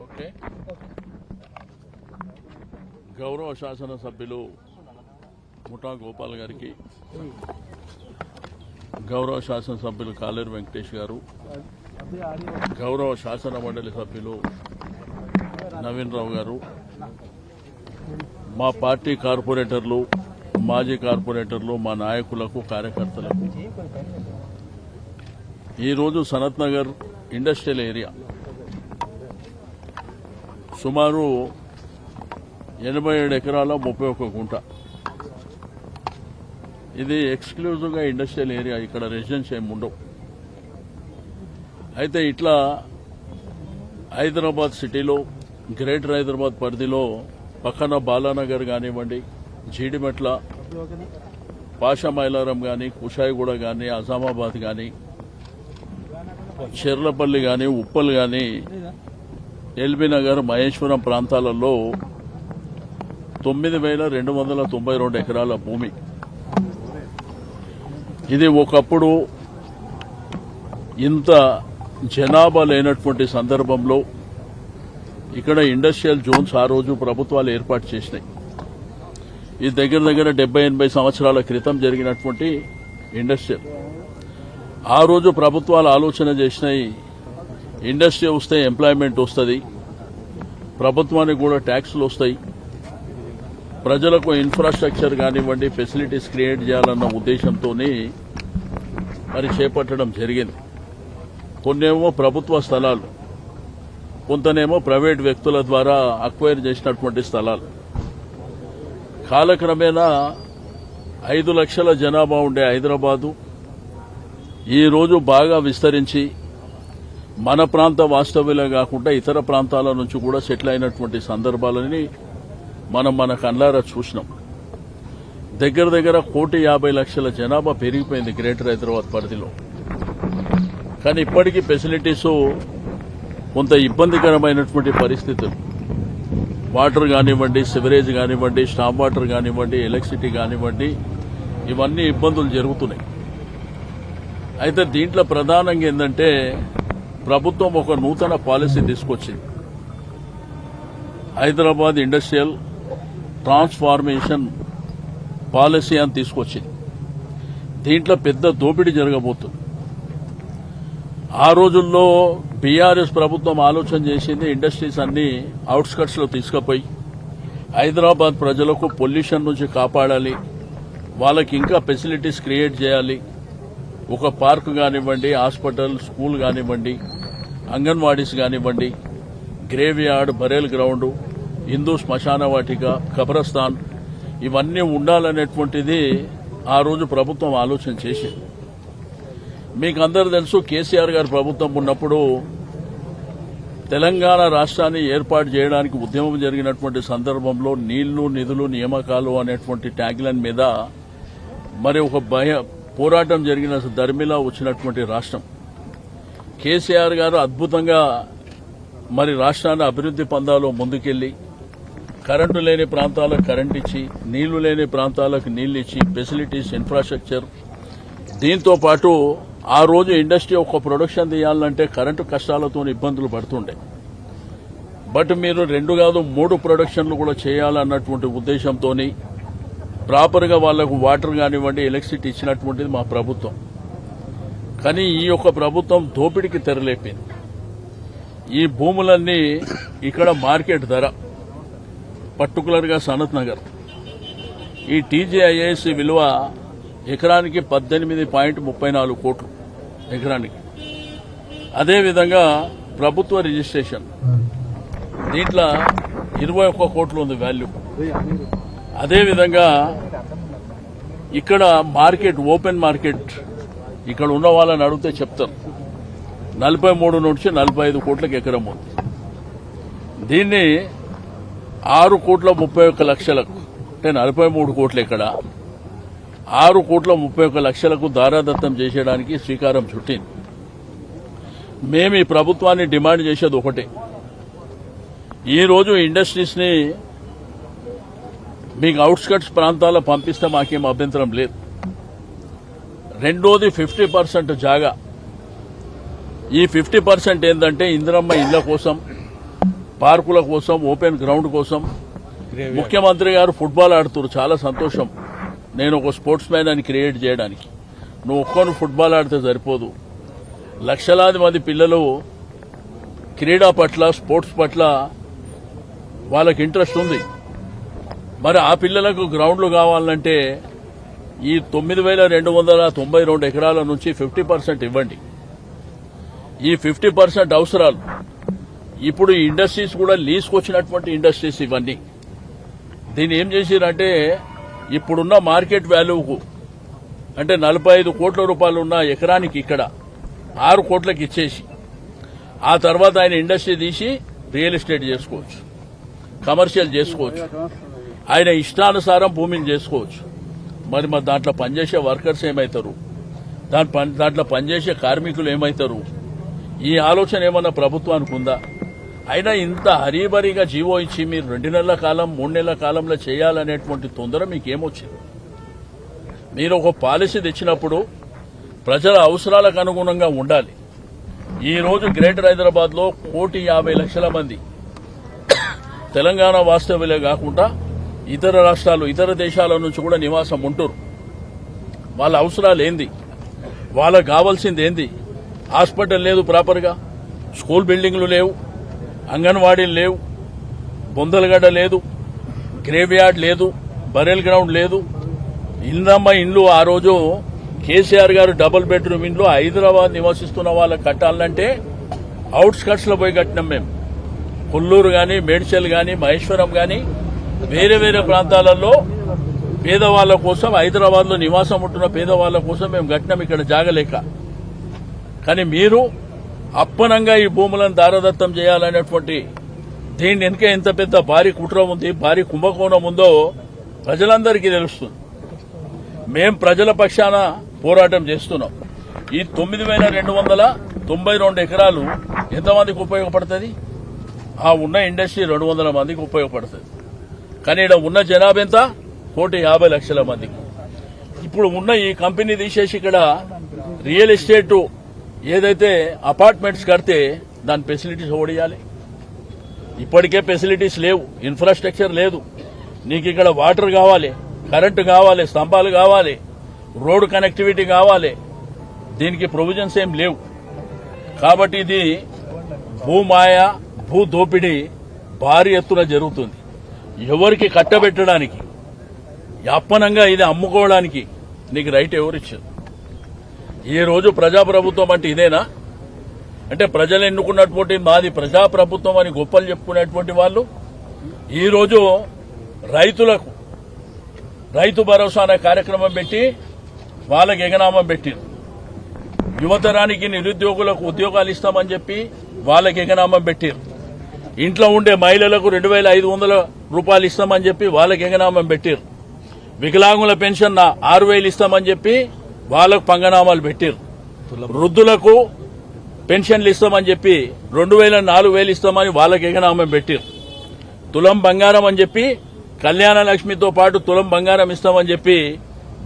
Okay. గౌరవ శాసనసభ్యులు ముఠా గోపాల్ గారికి, గౌరవ శాసనసభ్యులు కాలేరు వెంకటేష్ గారు, గౌరవ శాసన మండలి సభ్యులు నవీన్ రావు గారు, మా పార్టీ కార్పొరేటర్లు, మాజీ కార్పొరేటర్లు, మా నాయకులకు, కార్యకర్తలకు ఈరోజు సనత్ నగర్ ఇండస్ట్రియల్ ఏరియా సుమారు 87 ఎకరాల 31 గుంట. ఇది ఎక్స్క్లూజివ్గా ఇండస్ట్రియల్ ఏరియా, ఇక్కడ రెసిడెన్స్ ఏమి ఉండవు. అయితే ఇట్లా హైదరాబాద్ సిటీలో, గ్రేటర్ హైదరాబాద్ పరిధిలో పక్కన బాలానగర్ కానివ్వండి, జీడిమెట్ల, పాషా మైలారం కానీ, కుషాయిగూడ కానీ, అజామాబాద్ కానీ, చెర్లపల్లి కానీ, ఉప్పల్ కానీ, ఎల్బీ నగర్, మహేశ్వరం ప్రాంతాలలో 9,292 ఎకరాల భూమి. ఇది ఒకప్పుడు ఇంత జనాభా లేనటువంటి సందర్భంలో ఇక్కడ ఇండస్ట్రియల్ జోన్స్ ఆ రోజు ప్రభుత్వాలు ఏర్పాటు చేసినాయి. ఇది దగ్గర దగ్గర 70-80 సంవత్సరాల క్రితం జరిగినటువంటి ఇండస్ట్రియల్. ఆ రోజు ప్రభుత్వాలు ఆలోచన చేసినాయి, ఇండస్ట్రీ వస్తే ఎంప్లాయ్మెంట్ వస్తుంది, ప్రభుత్వానికి కూడా ట్యాక్సులు వస్తాయి, ప్రజలకు ఇన్ఫ్రాస్ట్రక్చర్ కానివ్వండి, ఫెసిలిటీస్ క్రియేట్ చేయాలన్న ఉద్దేశంతో మరి చేపట్టడం జరిగింది. కొన్నేమో ప్రభుత్వ స్థలాలు, కొంతనేమో ప్రైవేట్ వ్యక్తుల ద్వారా అక్వైర్ చేసినటువంటి స్థలాలు. కాలక్రమేణా 5 లక్షల జనాభా ఉండే హైదరాబాదు ఈరోజు బాగా విస్తరించి మన ప్రాంత వాస్తవ్యులే కాకుండా ఇతర ప్రాంతాల నుంచి కూడా సెటిల్ అయినటువంటి సందర్భాలని మనం మన కళ్ళారా చూసినాం. దగ్గర దగ్గర 1,50,00,000 జనాభా పెరిగిపోయింది గ్రేటర్ హైదరాబాద్ పరిధిలో. కానీ ఇప్పటికీ ఫెసిలిటీస్ కొంత ఇబ్బందికరమైనటువంటి పరిస్థితులు. వాటర్ కానివ్వండి, సివరేజ్ కానివ్వండి, స్టాప్ వాటర్ కానివ్వండి, ఎలక్ట్రిసిటీ కానివ్వండి, ఇవన్నీ ఇబ్బందులు జరుగుతున్నాయి. అయితే దీంట్లో ప్రధానంగా ఏంటంటే ప్రభుత్వం ఒక నూతన పాలసీ తీసుకొచ్చింది, హైదరాబాద్ ఇండస్ట్రియల్ ట్రాన్స్ఫార్మేషన్ పాలసీ అని తీసుకొచ్చింది. దీంట్లో పెద్ద దోపిడీ జరగబోతుంది. ఆ రోజుల్లో బీఆర్ఎస్ ప్రభుత్వం ఆలోచన చేసింది, ఇండస్ట్రీస్ అన్ని అవుట్స్కట్స్ లో తీసుకుపోయి హైదరాబాద్ ప్రజలకు పొల్యూషన్ నుంచి కాపాడాలి, వాళ్ళకి ఇంకా ఫెసిలిటీస్ క్రియేట్ చేయాలి, ఒక పార్క్ కానివ్వండి, హాస్పిటల్, స్కూల్ కానివ్వండి, అంగన్వాడీస్ కానివ్వండి, గ్రేవ్ యార్డ్, బరేల్ గ్రౌండ్, హిందూ శ్మశాన వాటిక, కబ్రస్థాన్, ఇవన్నీ ఉండాలనేటువంటిది ఆ రోజు ప్రభుత్వం ఆలోచన చేసింది. మీకు అందరూ తెలుసు, కేసీఆర్ గారి ప్రభుత్వం ఉన్నప్పుడు తెలంగాణ రాష్ట్రాన్ని ఏర్పాటు చేయడానికి ఉద్యమం జరిగినటువంటి సందర్భంలో నీళ్లు, నిధులు, నియామకాలు అనేటువంటి ట్యాగ్లైన్ మీద మరి ఒక పోరాటం జరిగిన దర్మిలా వచ్చినటువంటి రాష్ట్రం. కేసీఆర్ గారు అద్భుతంగా మరి రాష్ట్రాన్ని అభివృద్ది పందాలో ముందుకెళ్లి కరెంటు లేని ప్రాంతాలకు కరెంట్ ఇచ్చి, నీళ్లు లేని ప్రాంతాలకు నీళ్లు ఇచ్చి, ఫెసిలిటీస్, ఇన్ఫ్రాస్ట్రక్చర్, దీంతో పాటు ఆ రోజు ఇండస్ట్రీ ఒక ప్రొడక్షన్ తీయాలంటే కరెంటు కష్టాలతో ఇబ్బందులు పడుతుండే. బట్ మీరు 2 కాదు 3 ప్రొడక్షన్లు కూడా చేయాలన్నటువంటి ఉద్దేశంతో ప్రాపర్గా వాళ్లకు వాటర్ కానివ్వండి, ఎలక్ట్రిసిటీ ఇచ్చినటువంటిది మా ప్రభుత్వం. కానీ ఈ యొక్క ప్రభుత్వం దోపిడీకి తెరలేపింది. ఈ భూములన్నీ ఇక్కడ మార్కెట్ ధర, పర్టికులర్గా సనత్ నగర్, ఈ టీజీఐఏసీ విలువ ఎకరానికి 18.34 కోట్లు ఎకరానికి. అదేవిధంగా ప్రభుత్వ రిజిస్ట్రేషన్, దీంట్లో 21 కోట్లు ఉంది వాల్యూ. అదేవిధంగా ఇక్కడ మార్కెట్, ఓపెన్ మార్కెట్, ఇక్కడ ఉన్న వాళ్ళని అడిగితే చెప్తారు 43 నుంచి 45 కోట్లకు ఎకరం ఉంది. దీన్ని 6,31,00,000లకు, అంటే 43 కోట్లు ఎక్కడ, 6,31,00,000లకు దారాదత్తం చేసేయడానికి శ్రీకారం చుట్టింది. మేము ఈ ప్రభుత్వాన్ని డిమాండ్ చేసేది ఒకటే, ఈరోజు ఇండస్ట్రీస్ ని మీకు అవుట్స్కట్స్ ప్రాంతాల్లో పంపిస్తే మాకేం అభ్యంతరం లేదు. రెండోది 50% జాగా. ఈ 50% ఏంటంటే ఇందిరమ్మ ఇళ్ల కోసం, పార్కుల కోసం, ఓపెన్ గ్రౌండ్ కోసం. ముఖ్యమంత్రి గారు ఫుట్బాల్ ఆడుతున్నారు, చాలా సంతోషం. నేను ఒక స్పోర్ట్స్ మ్యాన్ అని క్రియేట్ చేయడానికి. నువ్వు ఒక్కను ఫుట్బాల్ ఆడితే సరిపోదు. లక్షలాది మంది పిల్లలు క్రీడా పట్ల, స్పోర్ట్స్ పట్ల వాళ్ళకి ఇంట్రెస్ట్ ఉంది. మరి ఆ పిల్లలకు గ్రౌండ్లు కావాలంటే ఈ 9,292 ఎకరాల నుంచి 50% ఇవ్వండి. ఈ 50% అవసరాలు. ఇప్పుడు ఈ ఇండస్ట్రీస్ కూడా లీజ్కి వచ్చినటువంటి ఇండస్ట్రీస్ ఇవన్నీ. దీన్ని ఏం చేసిరంటే ఇప్పుడున్న మార్కెట్ వాల్యూకు అంటే 45 కోట్ల రూపాయలు ఉన్న ఎకరానికి ఇక్కడ 6 కోట్లకి ఇచ్చేసి ఆ తర్వాత ఆయన ఇండస్ట్రీ తీసి రియల్ ఎస్టేట్ చేసుకోవచ్చు, కమర్షియల్ చేసుకోవచ్చు, ఆయన ఇష్టానుసారం భూమిని చేసుకోవచ్చు. మరి దాంట్లో పనిచేసే వర్కర్స్ ఏమవుతారు, దాంట్లో పనిచేసే కార్మికులు ఏమవుతారు? ఈ ఆలోచన ఏమన్నా ప్రభుత్వానికి ఉందా? అయినా ఇంత హరీబరీగా జీవో ఇచ్చి మీరు 2 నెలల కాలం 3 నెలల కాలంలో చేయాలనేటువంటి తొందర మీకేమొచ్చింది? మీరు ఒక పాలసీ తెచ్చినప్పుడు ప్రజల అవసరాలకు అనుగుణంగా ఉండాలి. ఈ రోజు గ్రేటర్ హైదరాబాద్ లో 1,50,00,000 మంది తెలంగాణ వాస్తవ్యులే కాకుండా ఇతర రాష్ట్రాలు, ఇతర దేశాల నుంచి కూడా నివాసం ఉంటున్నారు. వాళ్ళ అవసరాలు ఏంది, వాళ్ళకు కావాల్సింది ఏంది? హాస్పిటల్ లేదు ప్రాపర్గా, స్కూల్ బిల్డింగ్లు లేవు, అంగన్వాడీలు లేవు, బొందలగడ్డ లేదు, గ్రేవ్ యార్డ్ లేదు, బరెల్ గ్రౌండ్ లేదు. ఇందమ్మ ఇండ్లు ఆ రోజు కేసీఆర్ గారు డబుల్ బెడ్రూమ్ ఇండ్లు హైదరాబాద్ నివసిస్తున్న వాళ్ళకి కట్టాలంటే అవుట్స్కట్స్ లో పోయి కట్టినాం మేము. కొల్లూరు గాని, మేడ్చల్ గాని, మహేశ్వరం గాని వేరే వేరే ప్రాంతాలలో పేదవాళ్ల కోసం, హైదరాబాద్ లో నివాసం ఉంటున్న పేదవాళ్ల కోసం మేము కట్టినాం ఇక్కడ జాగలేక. కానీ మీరు అప్పనంగా ఈ భూములను దారదత్తం చేయాలనేటువంటి దీని వెనుక ఎంత పెద్ద భారీ కుట్ర ఉంది, భారీ కుంభకోణం ఉందో ప్రజలందరికీ తెలుస్తుంది. మేం ప్రజల పక్షాన పోరాటం చేస్తున్నాం. ఈ 9,292 ఎకరాలు ఎంతమందికి ఉపయోగపడుతుంది? ఆ ఉన్న ఇండస్ట్రీ 200 మందికి ఉపయోగపడుతుంది. కానీ ఇక్కడ ఉన్న జనాభా ఎంత? 1,50,00,000 మందికి. ఇప్పుడు ఉన్న ఈ కంపెనీ తీసేసి ఇక్కడ రియల్ ఎస్టేట్ ఏదైతే అపార్ట్మెంట్స్ కడితే దాని ఫెసిలిటీస్ ఓడియాలి. ఇప్పటికే ఫెసిలిటీస్ లేవు, ఇన్ఫ్రాస్ట్రక్చర్ లేదు. నీకు ఇక్కడ వాటర్ కావాలి, కరెంటు కావాలి, స్తంభాలు కావాలి, రోడ్ కనెక్టివిటీ కావాలి. దీనికి ప్రొవిజన్స్ ఏం లేవు. కాబట్టి ఇది భూమాయ, భూ దోపిడీ భారీ ఎత్తున జరుగుతుంది. ఎవరికి కట్టబెట్టడానికి, అప్పనంగా ఇది అమ్ముకోవడానికి నీకు రైట్ ఎవరిచ్చారు? ఈ రోజు ప్రజాప్రభుత్వం అంటే ఇదేనా? అంటే ప్రజలు ఎన్నుకున్నటువంటి మాది ప్రజాప్రభుత్వం అని గొప్పలు చెప్పుకునేటువంటి వాళ్ళు ఈ రోజు రైతులకు రైతు భరోసా అనే కార్యక్రమం పెట్టి వాళ్ళకి ఎగనామం పెట్టింది. యువతరానికి, నిరుద్యోగులకు ఉద్యోగాలు ఇస్తామని చెప్పి వాళ్ళకి ఎగనామం పెట్టారు. ఇంట్లో ఉండే మహిళలకు 2,500 రూపాయలు ఇస్తామని చెప్పి వాళ్ళకి ఎగనామం పెట్టారు. వికలాంగుల పెన్షన్ 6,000 ఇస్తామని చెప్పి వాళ్ళకు పంగనామాలు పెట్టారు. వృద్ధులకు పెన్షన్లు ఇస్తామని చెప్పి 2,000, 4,000 ఇస్తామని వాళ్ళకి ఎగనామం పెట్టారు. తులం బంగారం అని చెప్పి కళ్యాణ లక్ష్మితో పాటు తులం బంగారం ఇస్తామని చెప్పి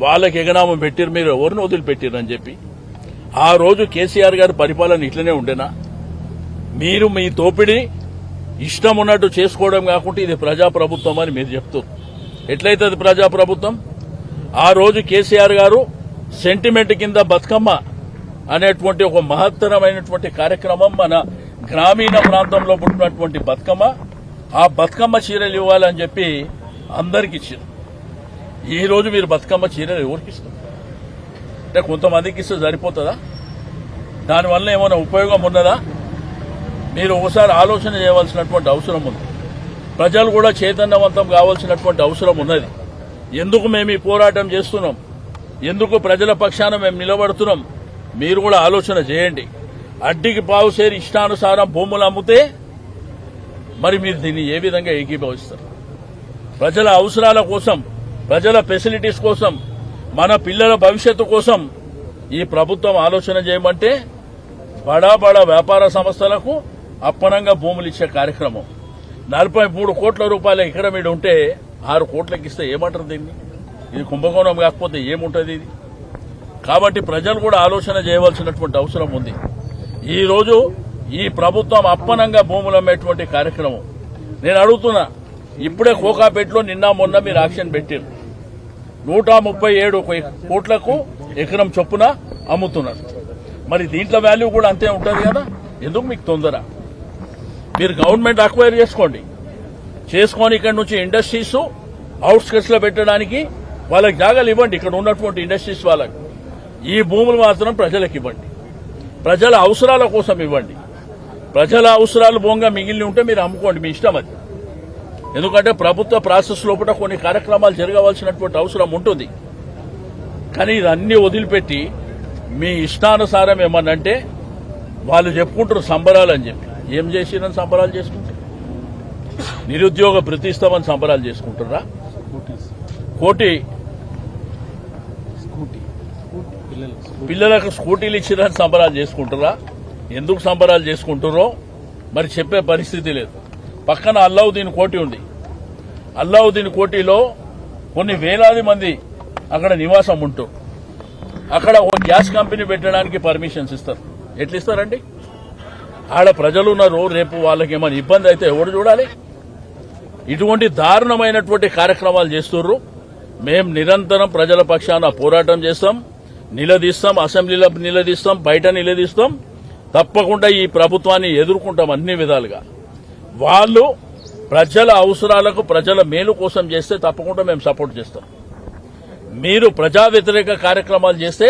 వాళ్ళకి ఎగనామం పెట్టారు. మీరు ఎవరిని వదిలిపెట్టారని చెప్పి. ఆ రోజు కేసీఆర్ గారి పరిపాలన ఇట్లనే ఉండేనా? మీరు మీ తోపిడి ఇష్టం ఉన్నట్టు చేసుకోవడం కాకుండా ఇది ప్రజాప్రభుత్వం అని మీరు చెప్తారు. ఎట్లయితే ప్రజాప్రభుత్వం? ఆ రోజు కేసీఆర్ గారు సెంటిమెంట్ కింద బతుకమ్మ అనేటువంటి ఒక మహత్తరమైనటువంటి కార్యక్రమం మన గ్రామీణ ప్రాంతంలో పుట్టినటువంటి బతుకమ్మ, ఆ బతుకమ్మ చీరలు ఇవ్వాలని చెప్పి అందరికి ఇచ్చారు. ఈ రోజు మీరు బతుకమ్మ చీరలు ఎవరికి ఇస్తారు? అంటే కొంతమందికి ఇస్తే సరిపోతుందా? దానివల్ల ఏమైనా ఉపయోగం ఉన్నదా? మీరు ఒకసారి ఆలోచన చేయవలసినటువంటి అవసరం ఉంది. ప్రజలు కూడా చైతన్యవంతం కావాల్సినటువంటి అవసరం ఉన్నది. ఎందుకు మేము ఈ పోరాటం చేస్తున్నాం, ఎందుకు ప్రజల పక్షాన మేము నిలబడుతున్నాం, మీరు కూడా ఆలోచన చేయండి. అడ్డికి పావుసేరి ఇష్టానుసారం భూములు అమ్మితే మరి మీరు దీన్ని ఏ విధంగా ఏకీభవిస్తారు? ప్రజల అవసరాల కోసం, ప్రజల ఫెసిలిటీస్ కోసం, మన పిల్లల భవిష్యత్తు కోసం ఈ ప్రభుత్వం ఆలోచన చేయమంటే బడా బడా వ్యాపార సంస్థలకు అప్పనంగా భూములు ఇచ్చే కార్యక్రమం. 43 కోట్ల రూపాయల ఎకరం మీద ఉంటే 6 కోట్లకి ఇస్తే ఏమంటారు దీన్ని? ఇది కుంభకోణం కాకపోతే ఏముంటుంది ఇది? కాబట్టి ప్రజలు కూడా ఆలోచన చేయవలసినటువంటి అవసరం ఉంది. ఈ రోజు ఈ ప్రభుత్వం అప్పనంగా భూములు అమ్మేటువంటి కార్యక్రమం. నేను అడుగుతున్నా, ఇప్పుడే కోకాపేటలో నిన్న మొన్న మీరు యాక్షన్ పెట్టారు. 137 కోట్లకు ఎకరం చొప్పున అమ్ముతున్నారు. మరి దీంట్లో వాల్యూ కూడా అంతే ఉంటుంది కదా. ఎందుకు మీకు తొందర? మీరు గవర్నమెంట్ అక్వైర్ చేసుకొని ఇక్కడ నుంచి ఇండస్ట్రీస్ అవుట్స్కట్స్ లో పెట్టడానికి వాళ్ళకి జాగాలు ఇవ్వండి. ఇక్కడ ఉన్నటువంటి ఇండస్ట్రీస్ వాళ్ళకి ఈ భూములు మాత్రం ప్రజలకు ఇవ్వండి. ప్రజల అవసరాల కోసం ఇవ్వండి. ప్రజల అవసరాలు బోంగా మిగిలి ఉంటే మీరు అమ్ముకోండి, మీ ఇష్టం అది. ఎందుకంటే ప్రభుత్వ ప్రాసెస్ లోపల కొన్ని కార్యక్రమాలు జరగవలసినటువంటి అవసరం ఉంటుంది. కానీ ఇదన్నీ వదిలిపెట్టి మీ ఇష్టానుసారం ఏమన్నంటే వాళ్ళు చెప్పుకుంటారు సంబరాలు అని చెప్పి. ఏం చేసిరని సంబరాలు చేసుకుంటారు? నిరుద్యోగ ప్రతిస్తామని సంబరాలు చేసుకుంటారా? పిల్లలకు స్కూటీలు ఇచ్చిరని సంబరాలు చేసుకుంటారా? ఎందుకు సంబరాలు చేసుకుంటారో మరి చెప్పే పరిస్థితి లేదు. పక్కన అల్లావుద్దీన్ కోటి ఉంది. అల్లావుద్దీన్ కోటిలో కొన్ని వేలాది మంది అక్కడ నివాసం ఉంటారు. అక్కడ ఒక గ్యాస్ కంపెనీ పెట్టడానికి పర్మిషన్స్ ఇస్తారు. ఎట్లా ఇస్తారండి? ఆడ ప్రజలు ఉన్నారు. రేపు వాళ్ళకి ఏమైనా ఇబ్బంది అయితే ఎవడు చూడాలి? ఇటువంటి దారుణమైనటువంటి కార్యక్రమాలు చేస్తున్నారు. మేం నిరంతరం ప్రజల పక్షాన పోరాటం చేస్తాం, నిలదీస్తాం, అసెంబ్లీలో నిలదీస్తాం, బయట నిలదీస్తాం. తప్పకుండా ఈ ప్రభుత్వాన్ని ఎదుర్కొంటాం అన్ని విధాలుగా. వాళ్ళు ప్రజల అవసరాలకు ప్రజల మేలు కోసం చేస్తే తప్పకుండా మేము సపోర్ట్ చేస్తాం. మీరు ప్రజా వ్యతిరేక కార్యక్రమాలు చేస్తే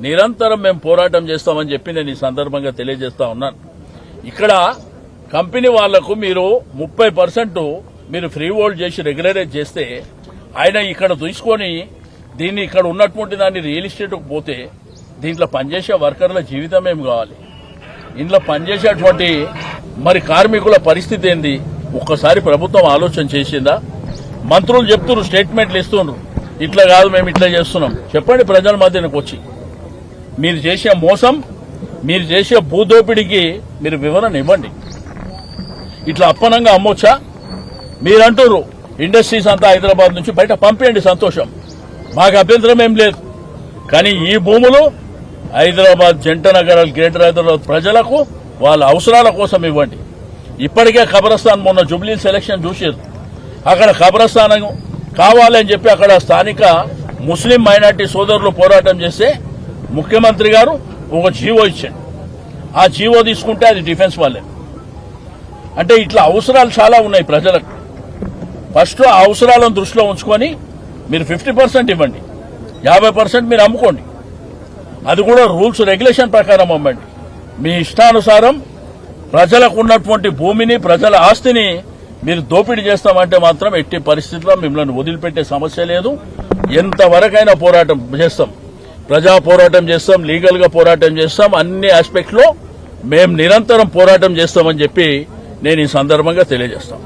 నిరంతరం మేము పోరాటం చేస్తామని చెప్పి నేను ఈ సందర్భంగా తెలియజేస్తా ఉన్నాను. ఇక్కడ కంపెనీ వాళ్లకు మీరు 30% మీరు ఫ్రీ హోల్డ్ చేసి రెగ్యులరైజ్ చేస్తే ఆయన ఇక్కడ తీసుకొని దీన్ని ఇక్కడ ఉన్నటువంటి దాన్ని రియల్ ఎస్టేట్కు పోతే దీంట్లో పనిచేసే వర్కర్ల జీవితం ఏం కావాలి? ఇంట్లో పనిచేసేటువంటి మరి కార్మికుల పరిస్థితి ఏంది? ఒక్కసారి ప్రభుత్వం ఆలోచన చేసిందా? మంత్రులు చెప్తున్నారు, స్టేట్మెంట్లు ఇస్తున్నారు, ఇట్లా కాదు మేము ఇట్లా చేస్తున్నాం. చెప్పండి ప్రజల మధ్యనకు వచ్చి. మీరు చేసే మోసం, మీరు చేసే భూదోపిడికి మీరు వివరణ ఇవ్వండి. ఇట్లా అప్పనంగా అమ్మొచ్చా? మీరంటారు ఇండస్ట్రీస్ అంతా హైదరాబాద్ నుంచి బయట పంపేయండి, సంతోషం, మాకు అభ్యంతరం ఏం లేదు. కానీ ఈ భూములు హైదరాబాద్ జంట నగరాలు, గ్రేటర్ హైదరాబాద్ ప్రజలకు వాళ్ళ అవసరాల కోసం ఇవ్వండి. ఇప్పటికే ఖబరస్థాన్ మొన్న జూబ్లీ సెలక్షన్ చూసారు. అక్కడ ఖబరస్థానం కావాలని చెప్పి అక్కడ స్థానిక ముస్లిం మైనార్టీ సోదరులు పోరాటం చేస్తే ముఖ్యమంత్రి గారు ఒక జీవో ఇచ్చాడు. ఆ జీవో తీసుకుంటే అది డిఫెన్స్ వాళ్ళే. అంటే ఇట్లా అవసరాలు చాలా ఉన్నాయి ప్రజలకు. ఫస్ట్ ఆ అవసరాలను దృష్టిలో ఉంచుకొని మీరు 50% ఇవ్వండి, 50% మీరు అమ్ముకోండి. అది కూడా రూల్స్ రెగ్యులేషన్ ప్రకారం అమ్మండి. మీ ఇష్టానుసారం ప్రజలకు ఉన్నటువంటి భూమిని, ప్రజల ఆస్తిని మీరు దోపిడీ చేస్తామంటే మాత్రం ఎట్టి పరిస్థితుల్లో మిమ్మల్ని వదిలిపెట్టే సమస్య లేదు. ఎంతవరకైనా పోరాటం చేస్తాం, ప్రజా పోరాటం చేస్తాం, లీగల్ గా పోరాటం చేస్తాం. అన్ని ఆస్పెక్ట్స్ లో మేము నిరంతరం పోరాటం చేస్తామని చెప్పి నేను ఈ సందర్భంగా తెలియజేస్తాను.